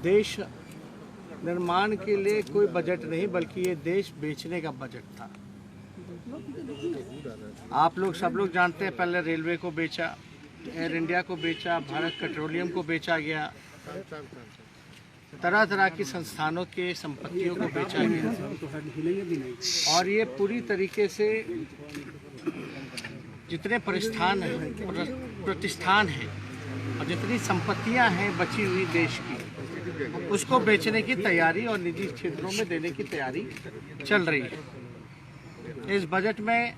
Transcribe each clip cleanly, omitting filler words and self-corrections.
देश निर्माण के लिए कोई बजट नहीं, बल्कि ये देश बेचने का बजट था। आप लोग सब लोग जानते हैं, पहले रेलवे को बेचा, एयर इंडिया को बेचा, भारत पेट्रोलियम को बेचा गया, तरह तरह की संस्थानों के संपत्तियों को बेचा गया। और ये पूरी तरीके से जितने प्रतिष्ठान हैं और जितनी संपत्तियां हैं बची हुई देश की, उसको बेचने की तैयारी और निजी क्षेत्रों में देने की तैयारी चल रही है। इस बजट में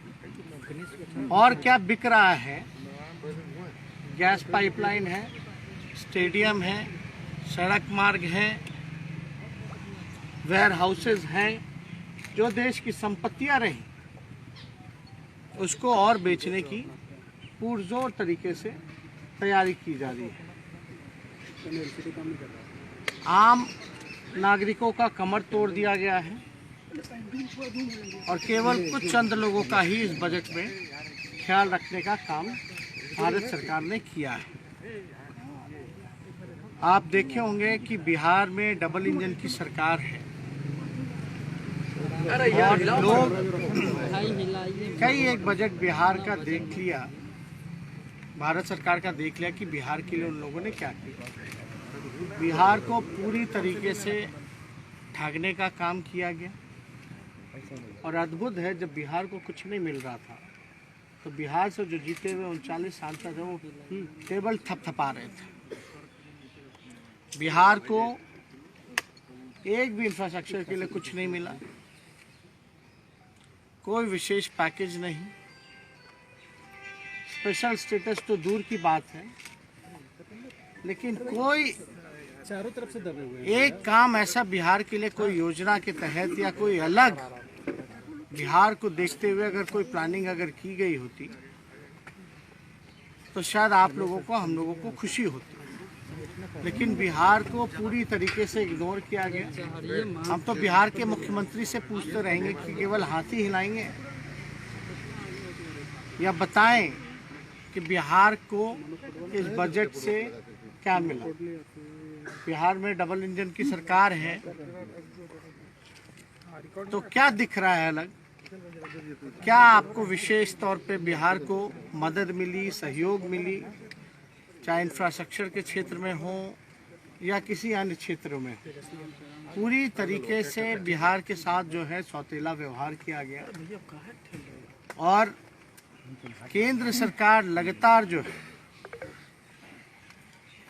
और क्या बिक रहा है? गैस पाइपलाइन है, स्टेडियम है, सड़क मार्ग है, वेयर हाउसेज हैं, जो देश की संपत्तियां रही उसको और बेचने की पुरजोर तरीके से तैयारी की जा रही है। आम नागरिकों का कमर तोड़ दिया गया है और केवल कुछ चंद लोगों का ही इस बजट में ख्याल रखने का काम भारत सरकार ने किया है। आप देखे होंगे कि बिहार में डबल इंजन की सरकार है और लोग कई एक बजट बिहार का देख लिया, भारत सरकार का देख लिया कि बिहार के लिए उन लोगों ने क्या किया। बिहार को पूरी तरीके से ठगने का काम किया गया और अद्भुत है, जब बिहार को कुछ नहीं मिल रहा था तो बिहार से जो जीते हुए 39 सांसद हैं वो केवल थपथपा रहे थे। बिहार को एक भी इंफ्रास्ट्रक्चर के लिए कुछ नहीं मिला, कोई विशेष पैकेज नहीं, स्पेशल स्टेटस तो दूर की बात है, लेकिन कोई चारों तरफ से दबे हुए एक काम ऐसा बिहार के लिए कोई योजना के तहत या कोई अलग बिहार को देखते हुए अगर कोई प्लानिंग अगर की गई होती तो शायद आप लोगों को, हम लोगों को खुशी होती, लेकिन बिहार को पूरी तरीके से इग्नोर किया गया। हम तो बिहार के मुख्यमंत्री से पूछते रहेंगे कि केवल हाथी हिलाएंगे या बताएं कि बिहार को इस बजट से क्या मिला। बिहार में डबल इंजन की सरकार है तो क्या दिख रहा है अलग? क्या आपको विशेष तौर पे बिहार को मदद मिली, सहयोग मिली, चाहे इंफ्रास्ट्रक्चर के क्षेत्र में हो या किसी अन्य क्षेत्रों में? पूरी तरीके से बिहार के साथ जो है सौतेला व्यवहार किया गया और केंद्र सरकार लगातार जो है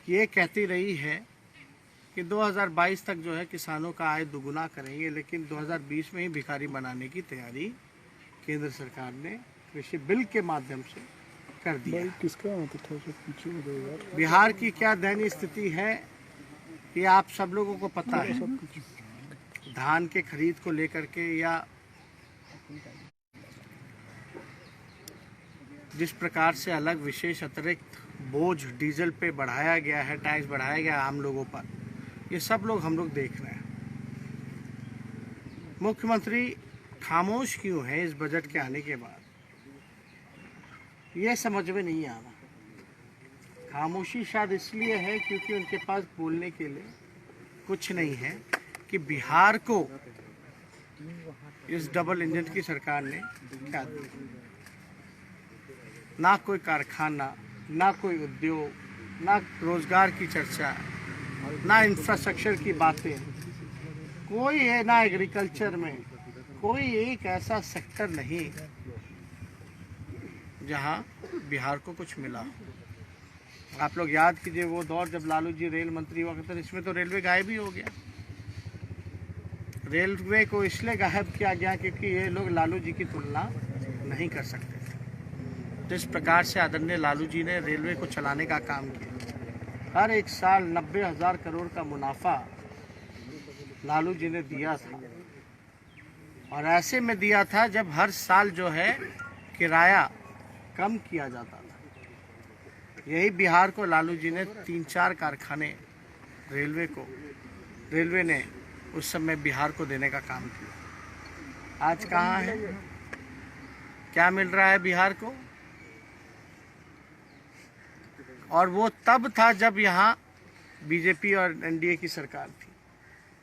ये कहती रही है कि 2022 तक जो है किसानों का आय दुगुना करेंगे, लेकिन 2020 में ही भिखारी बनाने की तैयारी केंद्र सरकार ने कृषि बिल के माध्यम से कर दिया। बिहार की क्या दयनीय स्थिति है ये आप सब लोगों को पता है। धान के खरीद को लेकर के या जिस प्रकार से अलग विशेष अतिरिक्त बोझ डीजल पे बढ़ाया गया है, टैक्स बढ़ाया गया आम लोगों पर, ये सब लोग हम लोग देख रहे हैं। मुख्यमंत्री खामोश क्यों है इस बजट के आने के बाद, ये समझ में नहीं आ रहा। खामोशी शायद इसलिए है क्योंकि उनके पास बोलने के लिए कुछ नहीं है कि बिहार को इस डबल इंजन की सरकार ने क्या दिया। ना कोई कारखाना, ना कोई उद्योग, ना रोजगार की चर्चा, ना इंफ्रास्ट्रक्चर की बातें, कोई है ना एग्रीकल्चर में कोई एक ऐसा सेक्टर नहीं जहां बिहार को कुछ मिला। आप लोग याद कीजिए वो दौर जब लालू जी रेल मंत्री हुआ करते थे, इसमें तो रेलवे गायब ही हो गया। रेलवे को इसलिए गायब किया गया क्योंकि ये लोग लालू जी की तुलना नहीं कर सकते थे। जिस प्रकार से आदरणीय लालू जी ने रेलवे को चलाने का काम किया, हर एक साल 90,000 करोड़ का मुनाफा लालू जी ने दिया था, और ऐसे में दिया था जब हर साल जो है किराया कम किया जाता था। यही बिहार को लालू जी ने 3-4 कारखाने रेलवे ने उस समय बिहार को देने का काम किया। आज कहाँ है? क्या मिल रहा है बिहार को? और वो तब था जब यहाँ बीजेपी और एनडीए की सरकार थी,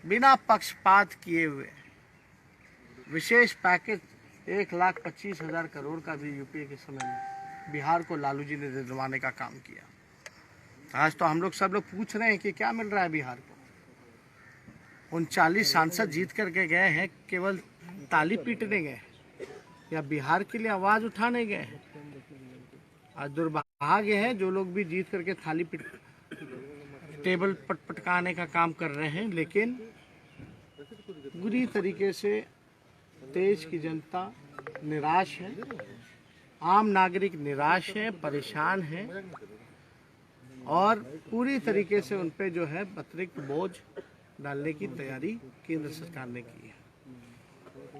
बिना पक्षपात किए हुए विशेष पैकेज 1,25,000 करोड़ का भी यूपीए के समय में बिहार को लालू जी ने दिलवाने का काम किया। आज तो हम लोग सब लोग पूछ रहे हैं कि क्या मिल रहा है बिहार को। 39 सांसद जीत करके गए हैं, केवल ताली पीटने गए या बिहार के लिए आवाज उठाने गए हैं। आज दुर्भाग्य है जो लोग भी जीत करके थाली टेबल पटकाने का काम कर रहे हैं, लेकिन बुरी तरीके से देश की जनता निराश है, आम नागरिक निराश है, परेशान है और पूरी तरीके से उन पे जो है अतिरिक्त बोझ डालने की तैयारी केंद्र सरकार ने की है।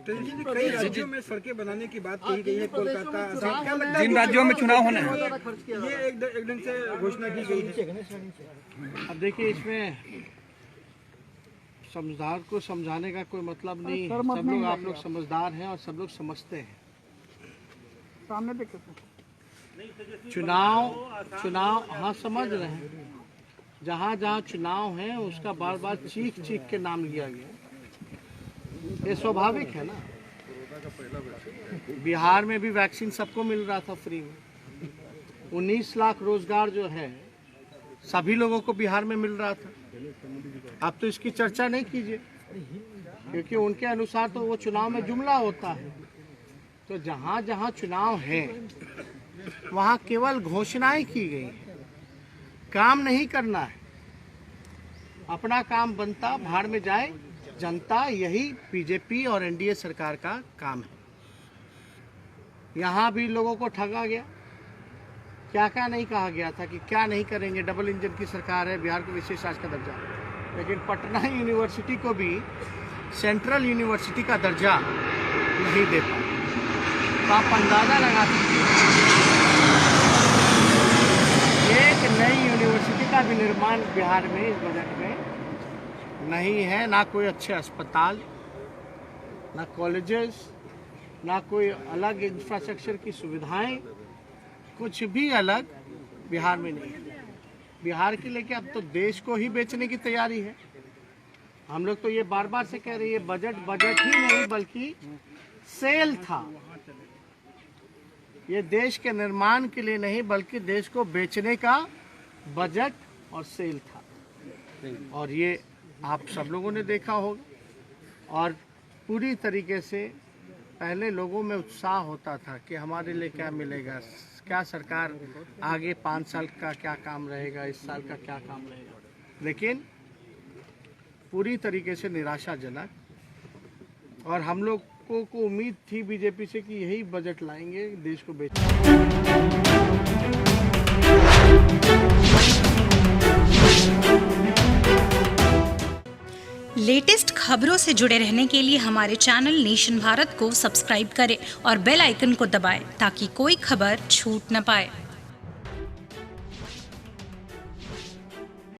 कई राज्यों में सड़कें बनाने की बात कही गई है, कोलकाता जिन राज्यों में चुनाव होने हैं ये एक ढंग से घोषणा की गई है। अब देखिए, इसमें समझदार को समझाने का कोई मतलब नहीं। सब लोग, आप लोग समझदार हैं और सब लोग समझते हैं। सामने देख चुनाव हाँ समझ रहे हैं। जहाँ जहाँ चुनाव है उसका बार बार चीख के नाम लिया गया, ये स्वाभाविक है ना। बिहार में भी वैक्सीन सबको मिल रहा था फ्री में। 19 लाख रोजगार जो है सभी लोगों को बिहार में मिल रहा था। आप तो इसकी चर्चा नहीं कीजिए, क्योंकि उनके अनुसार तो वो चुनाव में जुमला होता है। तो जहाँ जहाँ चुनाव है वहाँ केवल घोषणाएं की गई हैं, काम नहीं करना है। अपना काम बनता भाड़ में जाए जनता, यही बीजेपी और एनडीए सरकार का काम है। यहाँ भी लोगों को ठगा गया। क्या क्या नहीं कहा गया था कि क्या नहीं करेंगे, डबल इंजन की सरकार है, बिहार को विशेष राज्य का दर्जा, लेकिन पटना यूनिवर्सिटी को भी सेंट्रल यूनिवर्सिटी का दर्जा नहीं दे पाए। तो आप अंदाजा लगा सकते हैं एक नई यूनिवर्सिटी का भी निर्माण बिहार में इस बजट में नहीं है। ना कोई अच्छे अस्पताल, ना कॉलेजेस, ना कोई अलग इंफ्रास्ट्रक्चर की सुविधाएं, कुछ भी अलग बिहार में नहीं है। बिहार के लेके अब तो देश को ही बेचने की तैयारी है। हम लोग तो ये बार बार से कह रहे हैं, बजट ही नहीं बल्कि सेल था। ये देश के निर्माण के लिए नहीं बल्कि देश को बेचने का बजट और सेल था। और ये आप सब लोगों ने देखा होगा। और पूरी तरीके से पहले लोगों में उत्साह होता था कि हमारे लिए क्या मिलेगा, क्या सरकार आगे 5 साल का क्या काम रहेगा, इस साल का क्या काम रहेगा, लेकिन पूरी तरीके से निराशाजनक। और हम लोग को उम्मीद थी बीजेपी से कि यही बजट लाएंगे, देश को बेचेंगे। लेटेस्ट खबरों से जुड़े रहने के लिए हमारे चैनल नेशन भारत को सब्सक्राइब करें और बेल आइकन को दबाएं ताकि कोई खबर छूट न पाए।